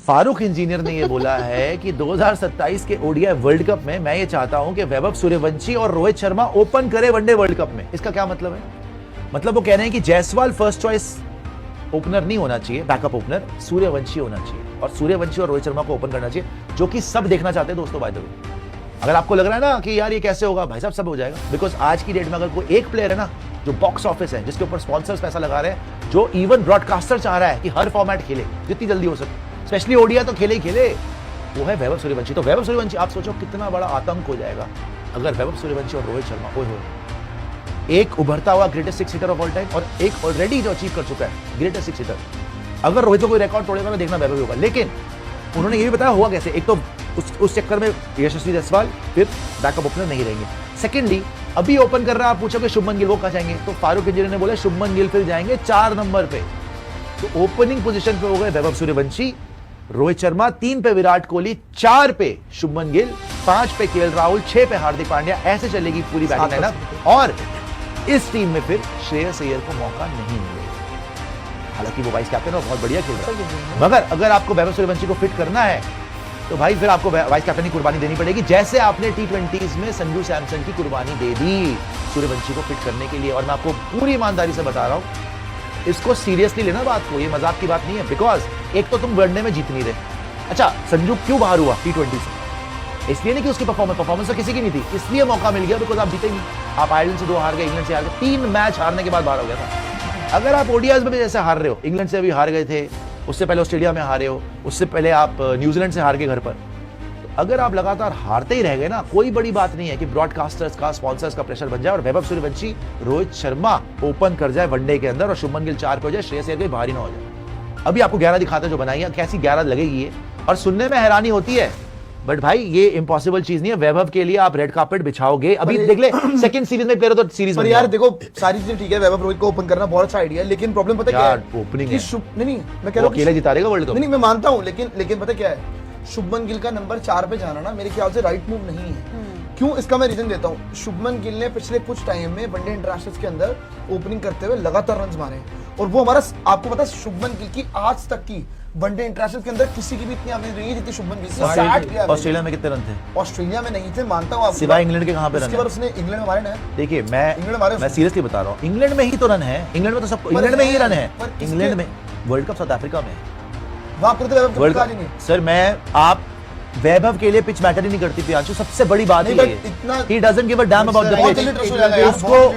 Farooq engineer ने ये बोला है कि 2027 के ओडीआई वर्ल्ड कप में मैं ये चाहता हूं कि वैभव सूर्यवंशी और रोहित शर्मा ओपन करे वनडे वर्ल्ड कप में। इसका क्या मतलब है? मतलब वो कह रहे हैं कि जायसवाल फर्स्ट चॉइस ओपनर नहीं होना चाहिए, बैकअप ओपनर सूर्यवंशी होना चाहिए, और सूर्यवंशी और रोहित शर्मा को ओपन करना चाहिए, जो कि सब देखना चाहते हैं दोस्तों। बाय द वे, अगर आपको लग रहा है ना कि यार ये कैसे होगा, भाई साहब सब हो जाएगा। बिकॉज आज की डेट में अगर कोई एक प्लेयर है ना जो बॉक्स ऑफिस है, जिसके ऊपर स्पॉन्सर्स पैसा लगा रहे हैं, जो इवन ब्रॉडकास्टर चाह रहा है कि हर फॉर्मेट खेले जितनी जल्दी हो सके, स्पेशली ओडीआई तो खेले ही खेले, वो है वैभव सूर्यवंशी। तो वैभव सूर्यवंशी, आप सोचो कितना बड़ा आतंक हो जाएगा अगर वैभव सूर्यवंशी और रोहित शर्मा कोई हो, एक उभरता हुआ greatest six hitter of all time और एक ऑलरेडी जो अचीव कर चुका है ग्रेटेस्ट सिक्स हिटर। अगर रोहित को कोई रिकॉर्ड तोड़ेगा तो देखना वैभव ही होगा। लेकिन उन्होंने ये भी बताया हुआ कैसे, एक तो उस चक्कर में यशस्वी जायसवाल फिर बैकअप ओपनर नहीं रहेंगे। सेकेंडली, अभी ओपन कर रहा है, आप पूछोगे शुभमन गिल वो कहां जाएंगे, तो फारूक इंजीनियर ने बोला शुभमन गिल फिर जाएंगे 4 नंबर पे। तो ओपनिंग पोजीशन पे हो गए वैभव सूर्यवंशी, रोहित शर्मा, 3 पे विराट कोहली, 4 पे शुभमन गिल, 5 पे केएल राहुल, 6 पे हार्दिक पांड्या। ऐसे चलेगी पूरी बैटिंग लाइनअप, और इस टीम में फिर श्रेयस अय्यर को मौका नहीं मिलेगा। हालांकि वो वाइस कैप्टन और बहुत बढ़िया खेल रहा है, मगर अगर आपको वैभव सूर्यवंशी को फिट करना है तो भाई फिर आपको वाइस कैप्टन की कुर्बानी देनी पड़ेगी, जैसे आपने टी20 में संजू सैमसन की कुर्बानी दे दी सूर्यवंशी को फिट करने के लिए। और मैं आपको पूरी ईमानदारी से बता रहा हूं, इसको सीरियसली लेना बात को, ये मजाक की बात नहीं है। बिकॉज एक तो तुम वनडे में जीत नहीं रहे। अच्छा, संजू क्यों बाहर हुआ टी20 से? इसलिए नहीं कि उसकी परफॉर्मेंस तो किसी की नहीं थी, इसलिए मौका मिल गया बिकॉज आप जीते नहीं। आप आयरलैंड से 2 हार गए, इंग्लैंड से हार गए, 3 मैच हारने के बाद बाहर हो गया था। अगर आप ओडीआईज में भी जैसे हार रहे हो, इंग्लैंड से अभी हार गए थे, उससे पहले ऑस्ट्रेलिया में हारे हो, उससे पहले आप न्यूजीलैंड से हार गए घर पर, तो अगर आप लगातार हारते ही रह गए ना, कोई बड़ी बात नहीं है कि ब्रॉडकास्टर्स का, स्पॉन्सर्स का प्रेशर बन जाए और वैभव सूर्यवंशी, रोहित शर्मा ओपन कर जाए वनडे के अंदर और शुभमन गिल 4 पे हो जाए, श्रेयस अय्यर भारी ना हो जाए। अभी आपको 11 दिखाते हैं जो बनाई है, कैसी 11 लगेगी ये, और सुनने में हैरानी होती है, बट भाई ये इम्पॉसिबल चीज नहीं है। वैभव के लिए आप रेड कार्पेट बिछाओगे, अभी देख ले सेकंड सीरीज में प्लेयर हो तो सीरीज में यार देखो, सारी चीजें ठीक है, वैभव रोहित को ओपन करना बहुत अच्छा आइडिया है, लेकिन प्रॉब्लम पता क्या है? ओपनिंग नहीं, मैं कह रहा हूं अकेले जिता देगा वर्ल्ड कप। नहीं, मैं मानता हूं, लेकिन पता क्या है, शुभमन गिल का नंबर 4 पे जाना ना मेरे ख्याल से राइट मूव नहीं है। क्यों? इसका मैं रीजन देता हूं। शुभमन गिल ने पिछले कुछ टाइम में वनडे इंटरनेशनल्स के अंदर ओपनिंग करते हुए लगातार रन्स मारे, और वो हमारा, आपको पता है शुभमन गिल की आज तक की वनडे इंटरनेशनल के अंदर किसी की भी इतनी एवरेज नहीं है जितनी शुभमन गिल की। 60 ऑस्ट्रेलिया में कितने रन थे? ऑस्ट्रेलिया में नहीं थे, मानता हूं, सिवाय इंग्लैंड के कहां पे रन है? उसने इंग्लैंड में मारे ना। देखिए मैं सीरियसली बता रहा हूं, इंग्लैंड में ही तो रन है, इंग्लैंड में तो सब, इंग्लैंड में ही रन है, इंग्लैंड में वर्ल्ड कप साउथ अफ्रीका में वहां पर तो वर्ल्ड कप नहीं। सर आप वैभव के लिए पिच मैटर ही नहीं करती प्रियांशु, सबसे बड़ी बात है he doesn't give a damn about the pitch।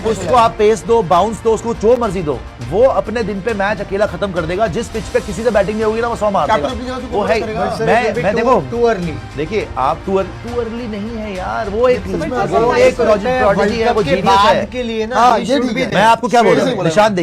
उसको आप पेस दो, बाउंस दो, उसको जो मर्जी दो, वो अपने दिन पे मैच अकेला खत्म कर देगा। जिस पिच पे किसी से बैटिंग नहीं होगी ना, वो 100 मार देगा। वो है, मैं देखो, टू अर्ली, देखिए आप टू अर्ली नहीं है यार, वो एक प्रोडिजी है, वो जीनियस है। के लिए ना, मैं आपको क्या बोल रहा हूँ निशान, देखिए